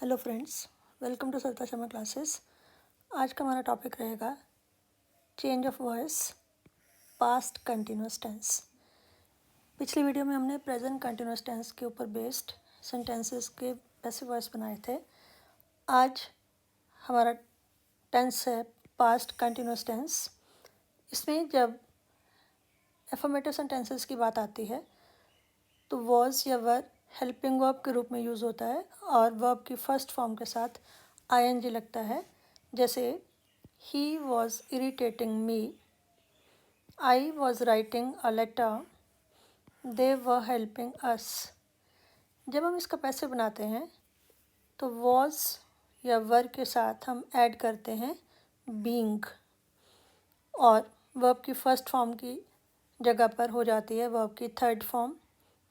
Hello friends, welcome to Sarita Sharma classes. आज का हमारा टॉपिक रहेगा change of voice past continuous tense. पिछली वीडियो में हमने प्रेजेंट कंटिन्यूस टेंस के ऊपर बेस्ड सेंटेंसेस के पैसिव वॉइस बनाए थे। आज हमारा टेंस है पास्ट कंटिन्यूस टेंस। इसमें जब एफर्मेटिव सेंटेंसेस की बात आती है तो वॉज या वर हेल्पिंग वर्ब के रूप में यूज़ होता है और वर्ब की फर्स्ट फॉर्म के साथ आईएनजी लगता है। जैसे he was irritating me, I was writing a letter, they were helping us. जब हम इसका पैसिव बनाते हैं तो वॉज या वर के साथ हम ऐड करते हैं बीइंग और वर्ब की फर्स्ट फॉर्म की जगह पर हो जाती है वर्ब की थर्ड फॉर्म।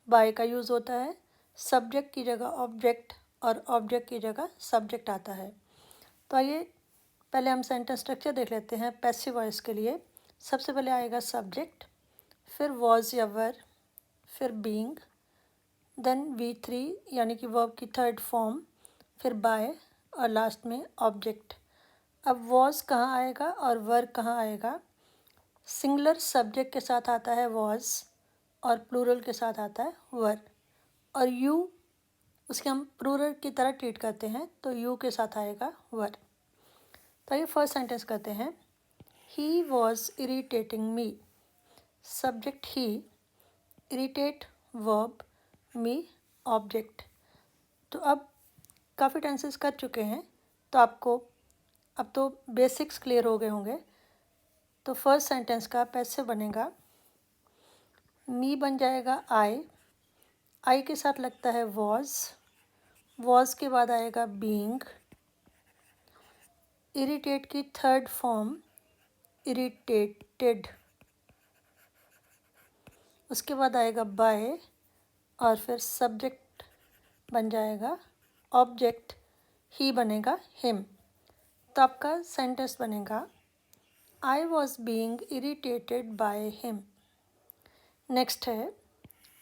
बाय का यूज़ होता है, सब्जेक्ट की जगह ऑब्जेक्ट और ऑब्जेक्ट की जगह सब्जेक्ट आता है। तो आइए पहले हम सेंटेंस स्ट्रक्चर देख लेते हैं पैसिव वॉइस के लिए। सबसे पहले आएगा सब्जेक्ट, फिर वॉज या वर, फिर बीइंग, देन V3 यानी कि वर्ब की थर्ड फॉर्म, फिर बाय और लास्ट में ऑब्जेक्ट। अब वॉज कहाँ आएगा और वर कहाँ आएगा? सिंगुलर सब्जेक्ट के साथ आता है वॉज और प्लूरल के साथ आता है वर, और यू उसके हम प्लूरल की तरह ट्रीट करते हैं तो यू के साथ आएगा वर। तो ये फर्स्ट सेंटेंस करते हैं। ही was irritating me, subject he, irritate verb, me object. तो अब काफ़ी टेंसेस कर चुके हैं तो आपको अब तो बेसिक्स क्लियर हो गए होंगे। तो फर्स्ट सेंटेंस का पैसिव बनेगा मी बन जाएगा आई के साथ लगता है वॉज के बाद आएगा बीइंग, इरिटेट की थर्ड फॉर्म इरिटेटेड, उसके बाद आएगा बाय और फिर सब्जेक्ट बन जाएगा ऑब्जेक्ट, ही बनेगा हिम। तो आपका सेंटेंस बनेगा I was being irritated by him. Next है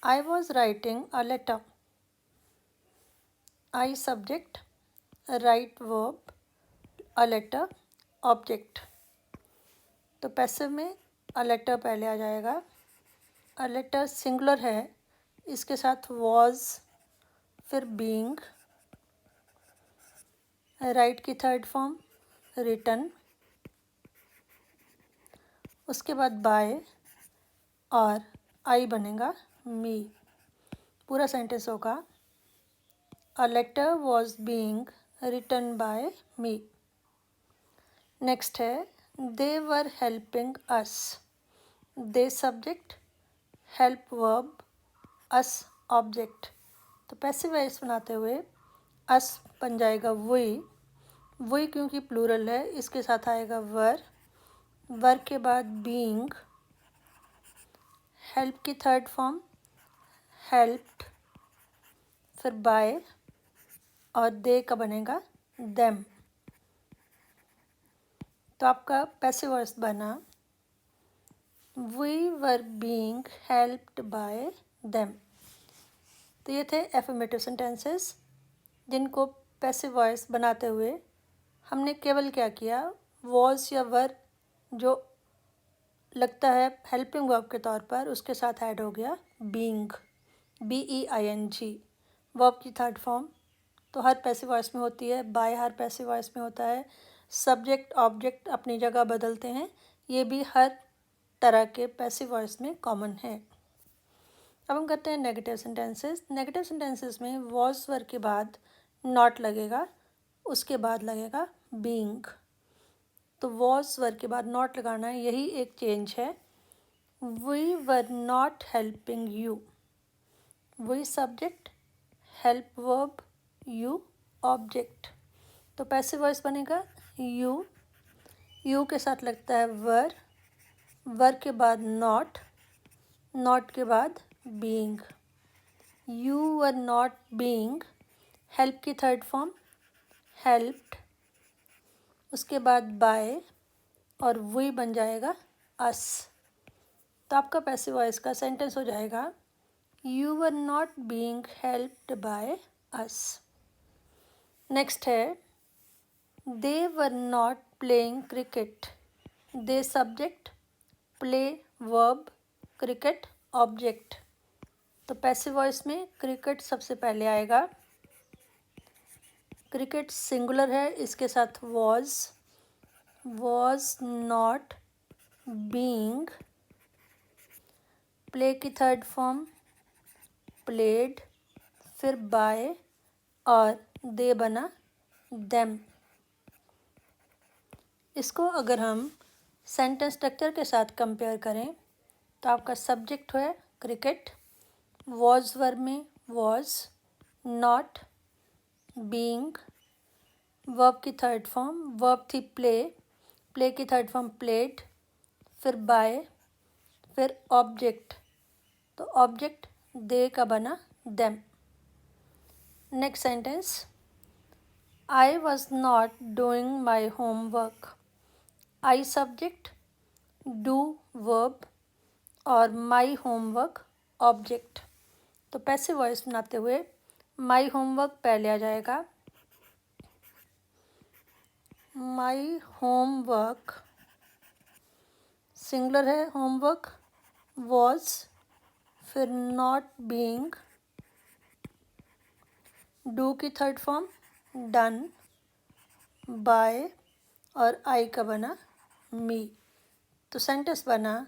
I was writing a letter, I subject, write verb, a letter object. तो पैसिव में अ लेटर पहले आ जाएगा। अ लेटर सिंगुलर है, इसके साथ वॉज, फिर बीइंग, राइट की थर्ड फॉर्म रिटन, उसके बाद बाय और आई बनेगा मी। पूरा सेंटेंस होगा a letter was being written by me. Next है they were helping us, they subject, help verb, us object. तो पैसिव वॉइस बनाते हुए अस बन जाएगा वही क्योंकि प्लूरल है इसके साथ आएगा वर के बाद बीइंग, हेल्प की थर्ड फॉर्म हेल्प्ड, फिर बाय और दे का बनेगा देम। तो आपका पैसिव वॉइस बना we were being helped by them. तो ये थे एफर्मेटिव सेंटेंसेस जिनको पैसिव वॉइस बनाते हुए हमने केवल क्या किया, वॉज या वर जो लगता है हेल्पिंग वर्ब के तौर पर उसके साथ ऐड हो गया बीइंग, BEING, वर्ब की थर्ड फॉर्म। तो हर पैसिव वॉइस में होती है, बाय हर पैसिव वॉइस में होता है, सब्जेक्ट ऑब्जेक्ट अपनी जगह बदलते हैं, ये भी हर तरह के पैसिव वॉइस में कॉमन है। अब हम करते हैं नेगेटिव सेंटेंसेस। नेगेटिव सेंटेंसेस में वॉज वर्ब के बाद नॉट लगेगा, उसके बाद लगेगा बीइंग। तो वॉज वर्ब के बाद नॉट लगाना है, यही एक चेंज है। We were not helping you, we subject, help verb, you object. तो पैसिव वॉइस बनेगा यू के साथ लगता है वर के बाद नॉट के बाद being. You were not being, help की थर्ड फॉर्म हेल्प्ड, उसके बाद बाय और वी बन जाएगा अस। तो आपका पैसिव वॉइस का सेंटेंस हो जाएगा you were not being helped by us. Next है they were not playing cricket. They subject, play verb, cricket object. तो पैसिव वॉइस में क्रिकेट सबसे पहले आएगा। क्रिकेट सिंगुलर है, इसके साथ वॉज नॉट बीइंग। प्ले की थर्ड फॉर्म प्लेड, फिर बाय और दे बना देम। इसको अगर हम सेंटेंस स्ट्रक्चर के साथ कंपेयर करें तो आपका सब्जेक्ट है क्रिकेट, वॉज वर्ब में वॉज, नॉट, बीइंग, वर्ब की थर्ड फॉर्म वर्ब थी प्ले की थर्ड फॉर्म प्लेड, फिर बाय, फिर ऑब्जेक्ट। तो ऑब्जेक्ट दे का बना them. Next sentence I was not doing my homework. I subject, do verb और माई होमवर्क ऑब्जेक्ट। तो पैसिव वॉइस बनाते हुए माई होमवर्क पहले आ जाएगा। माई होमवर्क सिंगुलर है, होमवर्क वॉज, फिर नॉट बीइंग, डू की थर्ड फॉर्म डन, बाय और आई का बना मी। तो सेंटेंस बना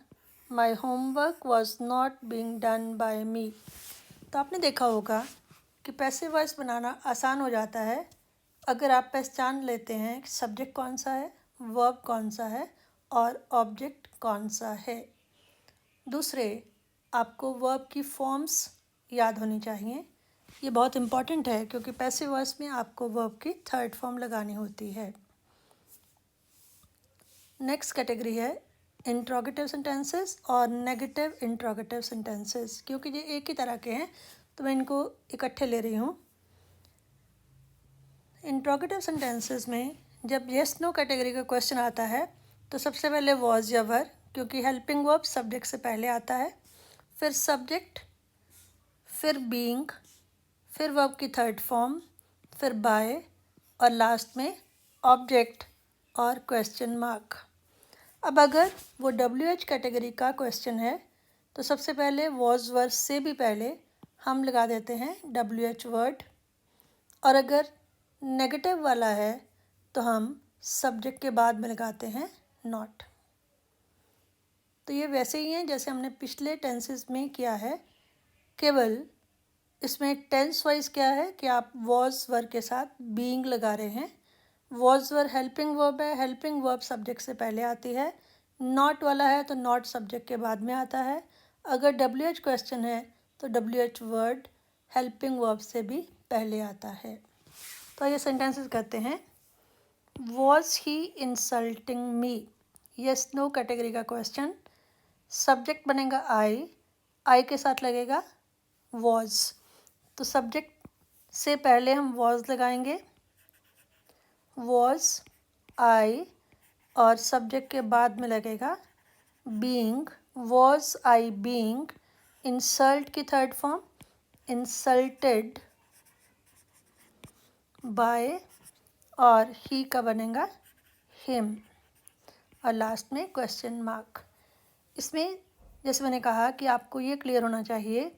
my homework was not being done by me. तो आपने देखा होगा कि पैसिव वॉइस बनाना आसान हो जाता है अगर आप पहचान लेते हैं कि सब्जेक्ट कौन सा है, वर्ब कौन सा है और ऑब्जेक्ट कौन सा है। दूसरे, आपको वर्ब की फॉर्म्स याद होनी चाहिए। ये बहुत इम्पॉर्टेंट है क्योंकि पैसिव वॉइस में आपको वर्ब की थर्ड फॉर्म लगानी होती है। नेक्स्ट कैटेगरी है इंट्रोगेटिव सेंटेंसेस और नेगेटिव इंट्रोगेटिव सेंटेंसेस। क्योंकि ये एक ही तरह के हैं तो मैं इनको इकट्ठे ले रही हूँ। इंट्रोगेटिव सेंटेंसेस में जब येस नो कैटेगरी का क्वेश्चन आता है तो सबसे पहले वॉज या वर, क्योंकि हेल्पिंग वर्ब सब्जेक्ट से पहले आता है, फिर सब्जेक्ट, फिर बीइंग, फिर वर्ब की थर्ड फॉर्म, फिर बाय और लास्ट में ऑब्जेक्ट और क्वेश्चन मार्क। अब अगर वो WH कैटेगरी का क्वेश्चन है तो सबसे पहले वॉज वर से भी पहले हम लगा देते हैं WH वर्ड, और अगर नेगेटिव वाला है तो हम सब्जेक्ट के बाद में लगाते हैं नॉट। तो ये वैसे ही है जैसे हमने पिछले टेंसेस में किया है, केवल इसमें टेंस वाइज क्या है कि आप वॉज वर के साथ बीइंग लगा रहे हैं। वॉज वर हेल्पिंग वर्ब है, हेल्पिंग वर्ब सब्जेक्ट से पहले आती है। नॉट वाला है तो नॉट सब्जेक्ट के बाद में आता है। अगर WH क्वेश्चन है तो WH वर्ड हेल्पिंग वर्ब से भी पहले आता है। तो ये सेंटेंसेस करते हैं। Was he insulting me, yes no category का क्वेश्चन। सब्जेक्ट बनेगा आई के साथ लगेगा वॉज। तो सब्जेक्ट से पहले हम वॉज लगाएंगे, वॉज आई, और सब्जेक्ट के बाद में लगेगा being, was I being. Insult की थर्ड फॉर्म इंसल्टेड बाय और ही का बनेगा हिम और लास्ट में क्वेश्चन मार्क। इसमें जैसे मैंने कहा कि आपको ये क्लियर होना चाहिए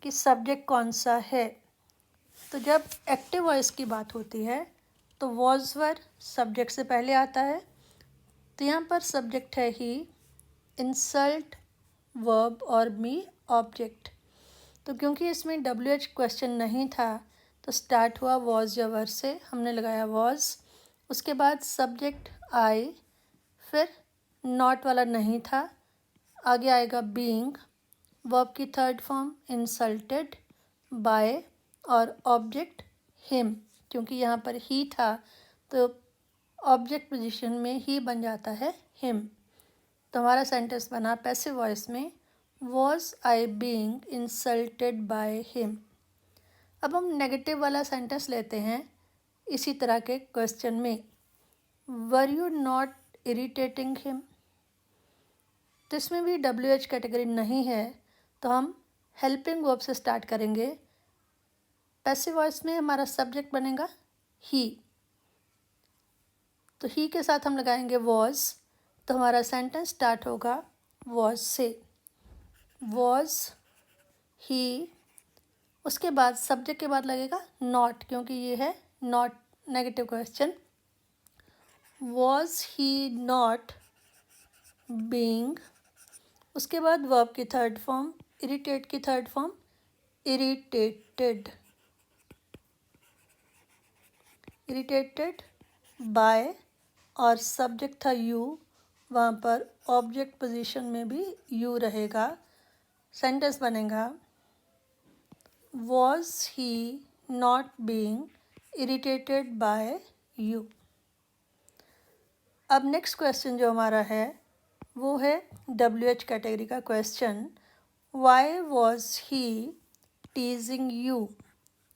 कि सब्जेक्ट कौन सा है। तो जब एक्टिव वॉइस की बात होती है तो वॉज वर सब्जेक्ट से पहले आता है। तो यहाँ पर सब्जेक्ट है ही, इंसल्ट वर्ब और मी ऑब्जेक्ट। तो क्योंकि इसमें WH क्वेश्चन नहीं था तो स्टार्ट हुआ वॉज या वर से, हमने लगाया वॉज। उसके बाद सब्जेक्ट आई, फिर नॉट वाला नहीं था, आगे आएगा बीइंग, वर्ब की थर्ड फॉर्म इंसल्टेड बाय और ऑब्जेक्ट हिम। क्योंकि यहाँ पर ही था तो ऑब्जेक्ट पोजीशन में ही बन जाता है हिम। तो हमारा सेंटेंस बना पैसिव वॉइस में was I being insulted by him. अब हम नेगेटिव वाला सेंटेंस लेते हैं इसी तरह के क्वेश्चन में, वर यू नॉट इरिटेटिंग हिम। तो इसमें भी WH कैटेगरी नहीं है तो हम हेल्पिंग वर्ब से स्टार्ट करेंगे। पैसिव वॉइस में हमारा सब्जेक्ट बनेगा ही, तो ही के साथ हम लगाएंगे वॉज, तो हमारा सेंटेंस स्टार्ट होगा वॉज से। वॉज ही, उसके बाद सब्जेक्ट के बाद लगेगा नॉट, क्योंकि ये है not negative question. Was he not being, उसके बाद वर्ब की थर्ड फॉर्म, इरिटेट की third form irritated, irritated by, और सब्जेक्ट था यू, वहाँ पर ऑब्जेक्ट पोजीशन में भी यू रहेगा। सेंटेंस बनेगा was he not being irritated by you. अब नेक्स्ट क्वेश्चन जो हमारा है वो है WH कैटेगरी का question, why was he teasing you.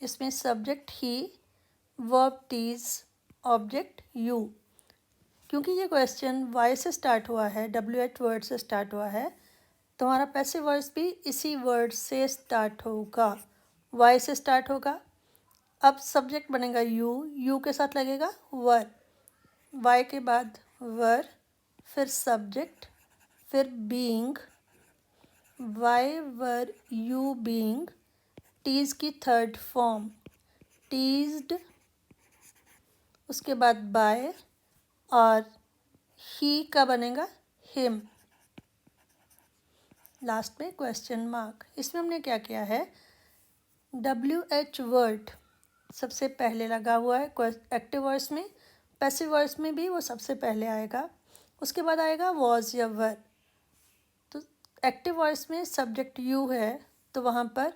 इसमें subject he, verb tease, object you. क्योंकि ये क्वेश्चन वाई से स्टार्ट हुआ है, WH वर्ड से स्टार्ट हुआ है, तो हमारा पैसिव वॉइस भी इसी वर्ड से स्टार्ट होगा, वाई से स्टार्ट होगा। अब सब्जेक्ट बनेगा यू, यू के साथ लगेगा वर, वाई के बाद वर, फिर सब्जेक्ट, फिर being, why were you being, tease की थर्ड फॉर्म टीज्ड, उसके बाद बाय, और ही का बनेगा हिम, लास्ट में क्वेश्चन मार्क। इसमें हमने क्या किया है, WH वर्ड सबसे पहले लगा हुआ है एक्टिव वॉइस में, पैसिव वॉइस में भी वो सबसे पहले आएगा, उसके बाद आएगा वॉज या वर। तो एक्टिव वॉइस में सब्जेक्ट यू है, तो वहाँ पर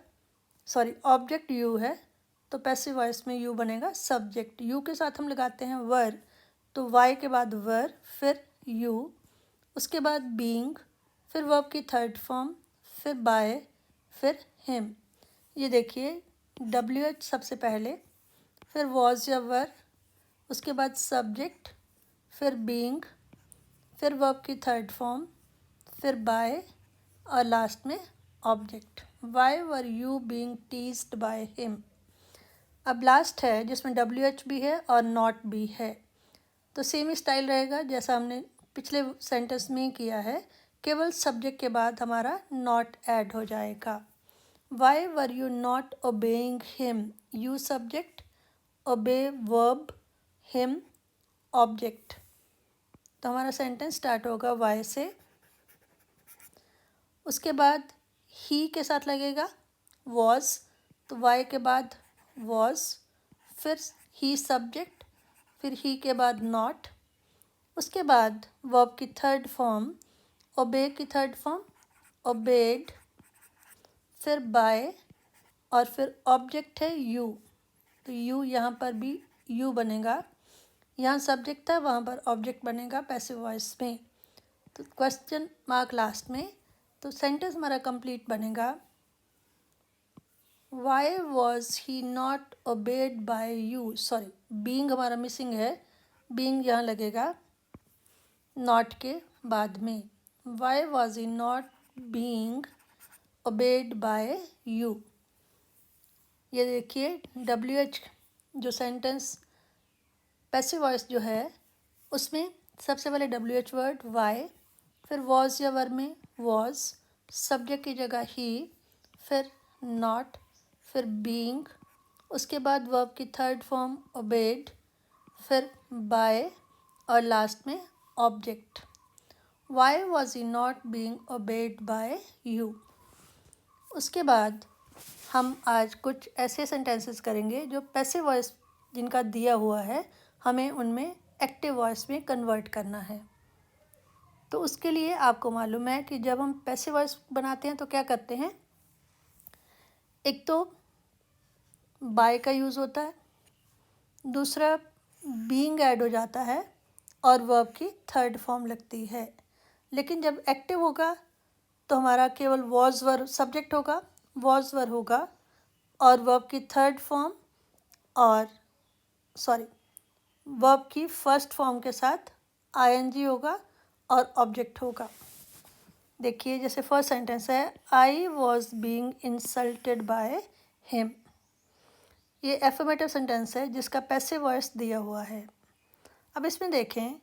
ऑब्जेक्ट यू है, तो पैसिव वॉइस में यू बनेगा सब्जेक्ट, यू के साथ हम लगाते हैं वर, तो वाई के बाद वर, फिर यू, उसके बाद बीइंग, फिर वर्ब की थर्ड फॉर्म, फिर बाय, फिर हिम। ये देखिए WH सबसे पहले, फिर वॉज या वर, उसके बाद सब्जेक्ट, फिर बीइंग, फिर वर्ब की थर्ड फॉर्म, फिर बाय, और लास्ट में object. Y were you being teased by him. अब लास्ट है जिसमें WH भी है और नॉट भी है, तो सेम स्टाइल रहेगा जैसा हमने पिछले सेंटेंस में ही किया है, केवल सब्जेक्ट के बाद हमारा नॉट ऐड हो जाएगा। Why were you not obeying him, you subject, obey verb, him object. तो हमारा सेंटेंस स्टार्ट होगा वाई से, उसके बाद ही के साथ लगेगा वॉज, तो वाई के बाद वॉज, फिर ही सब्जेक्ट, फिर ही के बाद नॉट, उसके बाद वर्ब की थर्ड फॉर्म, ओबे की थर्ड फॉर्म ओबेड, फिर बाय, और फिर ऑब्जेक्ट है यू, तो यू यहाँ पर भी यू बनेगा, यहाँ सब्जेक्ट था वहाँ पर ऑब्जेक्ट बनेगा पैसिव वॉइस में, तो क्वेश्चन मार्क लास्ट में। तो सेंटेंस हमारा कंप्लीट बनेगा why was he not obeyed by you, being हमारा मिसिंग है, बीइंग यहाँ लगेगा नॉट के बाद में, why was he not being obeyed by you. ये देखिए WH जो सेंटेंस पैसिव वॉइस जो है उसमें सबसे पहले WH वर्ड वाई, फिर वॉज या वर में वॉज, सब्जेक्ट की जगह ही, फिर नॉट, फिर बीइंग, उसके बाद वर्ब की थर्ड फॉर्म ओबेड, फिर बाय, और लास्ट में object. Why was he not being obeyed by you. उसके बाद हम आज कुछ ऐसे सेंटेंसेस करेंगे जो पैसिव वॉइस जिनका दिया हुआ है हमें उनमें एक्टिव वॉइस में कन्वर्ट करना है। तो उसके लिए आपको मालूम है कि जब हम पैसिव वॉइस बनाते हैं तो क्या करते हैं, एक तो बाय का यूज़ होता है, दूसरा बीइंग ऐड हो जाता है, और वर्ब की थर्ड फॉर्म लगती है। लेकिन जब एक्टिव होगा तो हमारा केवल वॉज वर सब्जेक्ट होगा, वॉज वर होगा, और वर्ब की थर्ड फॉर्म और वर्ब की फर्स्ट फॉर्म के साथ ING होगा और ऑब्जेक्ट होगा। देखिए जैसे फर्स्ट सेंटेंस है, I was being insulted by him. ये एफर्मेटिव सेंटेंस है जिसका पैसिव वॉइस दिया हुआ है। अब इसमें देखें,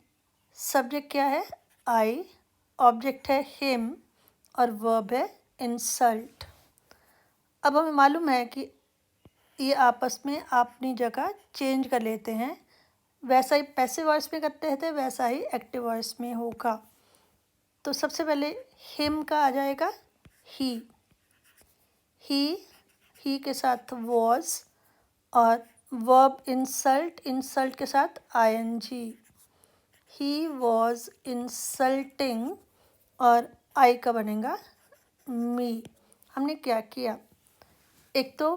सब्जेक्ट क्या है? आई, ऑब्जेक्ट है हिम और वर्ब है इंसल्ट। अब हमें मालूम है कि ये आपस में अपनी जगह चेंज कर लेते हैं, वैसा ही पैसिव वॉइस में करते थे वैसा ही एक्टिव वॉइस में होगा। तो सबसे पहले हिम का आ जाएगा ही, ही के साथ वॉज और वर्ब इंसल्ट, इंसल्ट के साथ आईएनजी। ही वॉज इंसल्टिंग और आई का बनेगा मी। हमने क्या किया? एक तो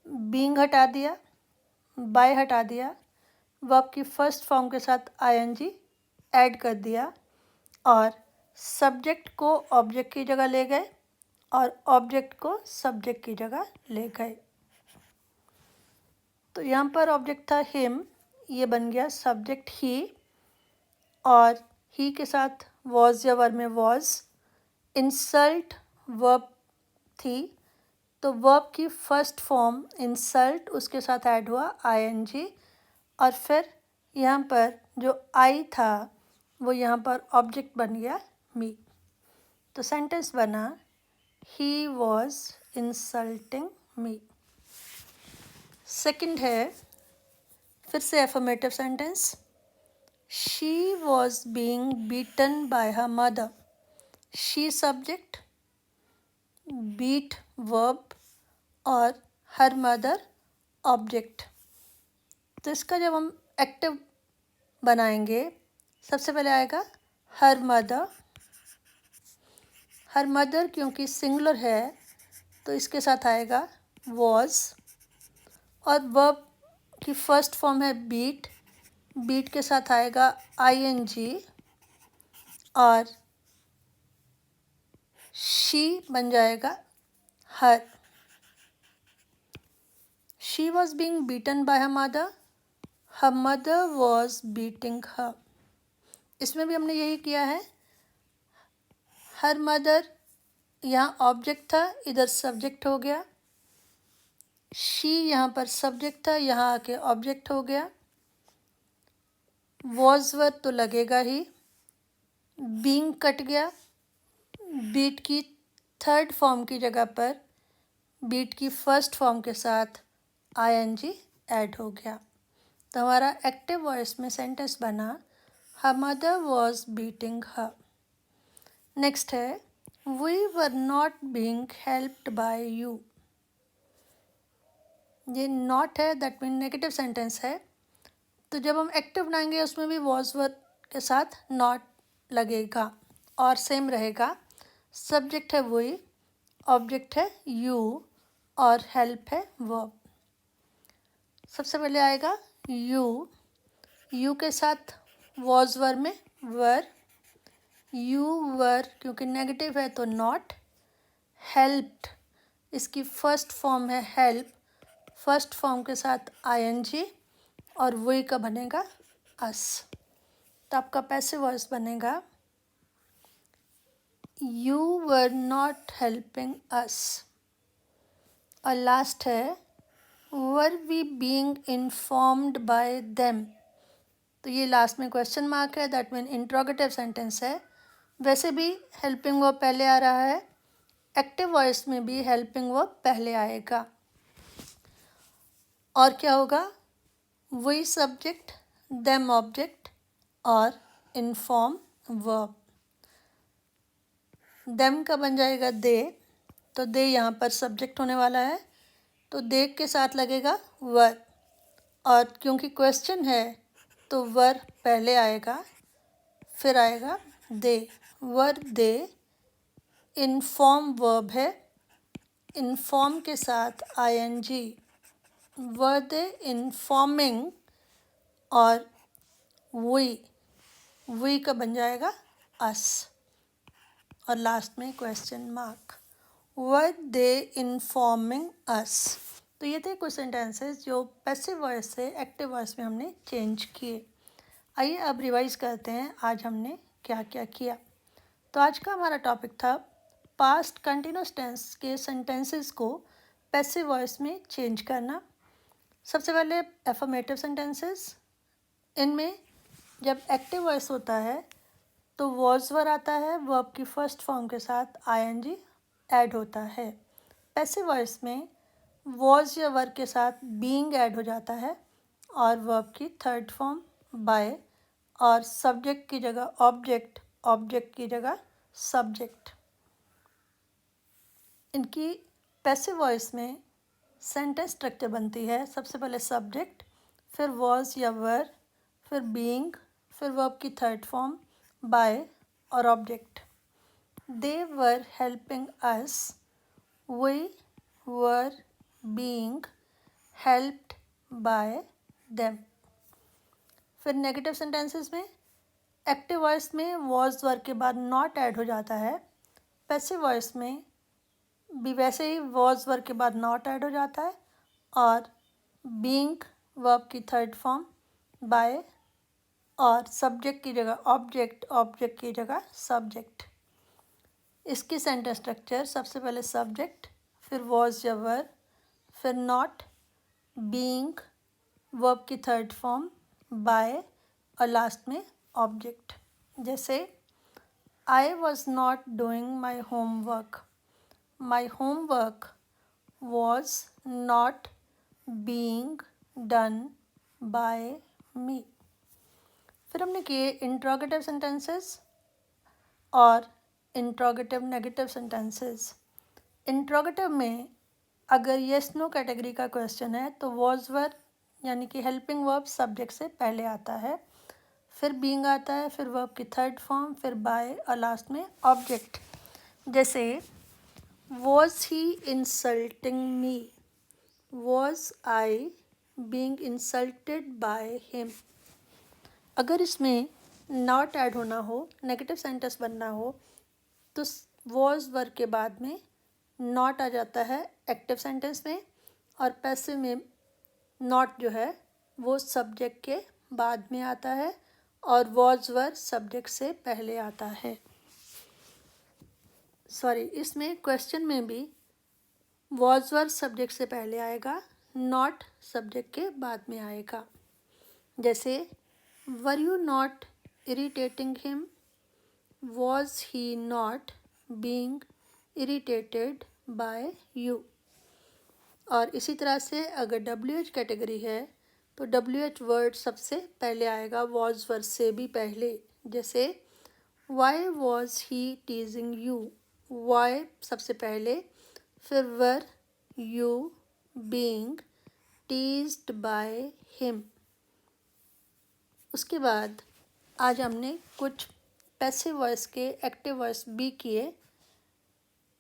बीइंग हटा दिया, बाय हटा दिया, वर्ब की फर्स्ट फॉर्म के साथ आईएनजी ऐड कर दिया और सब्जेक्ट को ऑब्जेक्ट की जगह ले गए और ऑब्जेक्ट को सब्जेक्ट की जगह ले गए। तो यहाँ पर ऑब्जेक्ट था हिम, ये बन गया सब्जेक्ट ही और ही के साथ वॉज या वर्ब में वॉज। इंसल्ट वर्ब थी तो वर्ब की फर्स्ट फॉर्म इंसल्ट, उसके साथ ऐड हुआ आईएनजी और फिर यहाँ पर जो आई था वो यहाँ पर ऑब्जेक्ट बन गया मी। तो सेंटेंस बना he was insulting me. Second है फिर से affirmative sentence, she was being beaten by her mother. She subject, beat verb और हर मदर ऑब्जेक्ट। तो इसका जब हम एक्टिव बनाएंगे, सबसे पहले आएगा हर मदर। हर मदर क्योंकि सिंगुलर है तो इसके साथ आएगा वॉज और वर्ब की फर्स्ट फॉर्म है बीट, बीट के साथ आएगा आईएनजी और शी बन जाएगा her. She was being beaten by her mother was beating her. इसमें भी हमने यही किया है, हर मदर यहाँ ऑब्जेक्ट था, इधर सब्जेक्ट हो गया। शी यहाँ पर सब्जेक्ट था, यहाँ आके ऑब्जेक्ट हो गया। वॉज वर्ब तो लगेगा ही, बीइंग कट गया, बीट की थर्ड फॉर्म की जगह पर बीट की फर्स्ट फॉर्म के साथ आईएनजी ऐड हो गया। तो हमारा एक्टिव वॉइस में सेंटेंस बना her mother was beating her. Next है we were not being helped by you. ये नॉट है, दैट मीन नेगेटिव सेंटेंस है। तो जब हम एक्टिव बनाएंगे उसमें भी वॉज वर्ब के साथ नॉट लगेगा और सेम रहेगा। सब्जेक्ट है वी, ऑब्जेक्ट है यू और हेल्प है वर्ब। सबसे पहले आएगा यू, यू के साथ वॉज वर्ब में वर, यू वर क्योंकि नेगेटिव है तो नॉट। हेल्प्ड, इसकी फर्स्ट फॉर्म है हेल्प, फर्स्ट फॉर्म के साथ आईएनजी और वी का बनेगा अस। तो आपका पैसिव वॉइस बनेगा you were not helping us. और लास्ट है were we being informed by them. तो ये लास्ट में क्वेश्चन मार्क है, दैट मीन इंट्रोगेटिव सेंटेंस है। वैसे भी हेल्पिंग वर्ब पहले आ रहा है, एक्टिव वॉइस में भी हेल्पिंग वर्ब पहले आएगा। और क्या होगा? वी सब्जेक्ट, देम ऑब्जेक्ट और इन्फॉर्म वर्ब। देम का बन जाएगा दे, तो दे यहाँ पर सब्जेक्ट होने वाला है तो दे के साथ लगेगा वर और क्योंकि क्वेश्चन है तो वर पहले आएगा फिर आएगा दे, वर दे। इन्फॉर्म वर्ब है, इन्फॉर्म के साथ आईएनजी, वर दे इन्फॉर्मिंग और वी का बन जाएगा अस और लास्ट में क्वेश्चन मार्क। वर दे इन्फॉर्मिंग अस। तो ये थे कुछ सेंटेंसेस जो पैसिव वॉइस से एक्टिव वॉइस में हमने चेंज किए। आइए अब रिवाइज करते हैं आज हमने क्या क्या किया। तो आज का हमारा टॉपिक था पास्ट कंटिन्यूस टेंस के सेंटेंसेस को पैसिव वॉइस में चेंज करना। सबसे पहले एफर्मेटिव सेंटेंसेस, इनमें जब एक्टिव वॉइस होता है तो वॉज वर आता है, वर्ब की फर्स्ट फॉर्म के साथ आईएनजी ऐड होता है। पैसिव वॉइस में वॉज या वर के साथ बीइंग ऐड हो जाता है और वर्ब की थर्ड फॉर्म बाय, और सब्जेक्ट की जगह ऑब्जेक्ट, ऑब्जेक्ट की जगह सब्जेक्ट। इनकी पैसिव वॉइस में सेंटेंस स्ट्रक्चर बनती है, सबसे पहले सब्जेक्ट, फिर वॉज या वर, फिर बीइंग, फिर वर्ब की थर्ड फॉर्म बाय और object. They were helping us, we were being helped by them. फिर नेगेटिव सेंटेंसेस में एक्टिव वॉइस में वॉज वर के बाद नॉट ऐड हो जाता है, पैसिव वॉइस में भी वैसे ही वॉज वर्ब के बाद नॉट ऐड हो जाता है और बीइंग वर्ब की थर्ड फॉर्म बाय और सब्जेक्ट की जगह ऑब्जेक्ट, ऑब्जेक्ट की जगह सब्जेक्ट। इसकी सेंटेंस स्ट्रक्चर सबसे पहले सब्जेक्ट, फिर वॉज या वर, फिर नॉट, बीइंग, वर्ब की थर्ड फॉर्म बाय और लास्ट में ऑब्जेक्ट। जैसे I was not doing my homework, my homework was not being done by me। फिर हमने किए इंट्रोगेटिव सेंटेंसेस और इंट्रोगेटिव नेगेटिव सेंटेंसेस। इंट्रोगेटिव में अगर येस नो कैटेगरी का क्वेश्चन है तो वॉज वर यानी कि हेल्पिंग वर्ब सब्जेक्ट से पहले आता है, फिर बीइंग आता है, फिर वर्ब की थर्ड फॉर्म, फिर बाय और लास्ट में ऑब्जेक्ट। जैसे Was he insulting me? Was I being insulted by him? अगर इसमें नॉट ऐड होना हो, नेगेटिव सेंटेंस बनना हो, तो was वर्ब के बाद में नॉट आ जाता है एक्टिव सेंटेंस में, और पैसिव में नॉट जो है वो सब्जेक्ट के बाद में आता है और was वर्ब सब्जेक्ट से पहले आता है। इसमें क्वेश्चन में भी वॉज वर्ब सब्जेक्ट से पहले आएगा, नॉट सब्जेक्ट के बाद में आएगा। जैसे वर you not irritating him, was he not being irritated by you. और इसी तरह से अगर WH कैटेगरी है तो WH वर्ड सबसे पहले आएगा, वॉज वर्ब से भी पहले। जैसे why was he teasing you, why सबसे पहले, फिर were you being teased by him. उसके बाद आज हमने कुछ पैसिव वॉइस के एक्टिव वॉइस भी किए।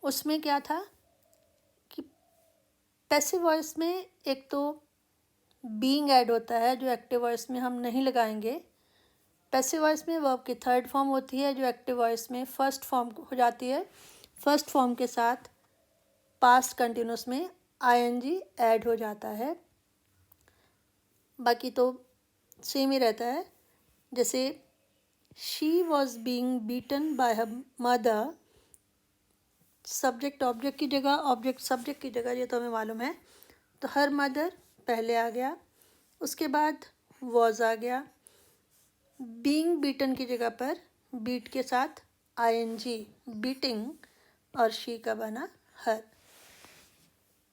उसमें क्या था कि पैसिव वॉइस में एक तो बीइंग ऐड होता है जो एक्टिव वॉइस में हम नहीं लगाएंगे। पैसिव वॉइस में वर्ब की थर्ड फॉर्म होती है जो एक्टिव वॉइस में फर्स्ट फॉर्म हो जाती है। फर्स्ट फॉर्म के साथ पास्ट कंटिन्यूस में आईएनजी ऐड हो जाता है, बाकी तो सेम ही रहता है। जैसे she was being beaten by her mother, subject object की जगह, ऑब्जेक्ट सब्जेक्ट की जगह, ये तो हमें मालूम है। तो हर मदर पहले आ गया, उसके बाद वॉज आ गया, बीइंग बीटन की जगह पर बीट के साथ आईएनजी, बीटिंग, और शी का बना हर।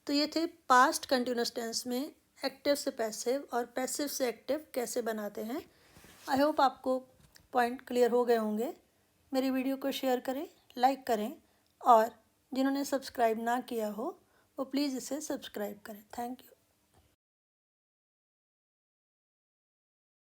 तो ये थे पास्ट कंटिन्यूअस टेंस में एक्टिव से पैसिव और पैसिव से एक्टिव कैसे बनाते हैं। आई होप आपको पॉइंट क्लियर हो गए होंगे। मेरी वीडियो को शेयर करें, लाइक करें, और जिन्होंने सब्सक्राइब ना किया हो वो प्लीज़ इसे सब्सक्राइब करें। Thank you.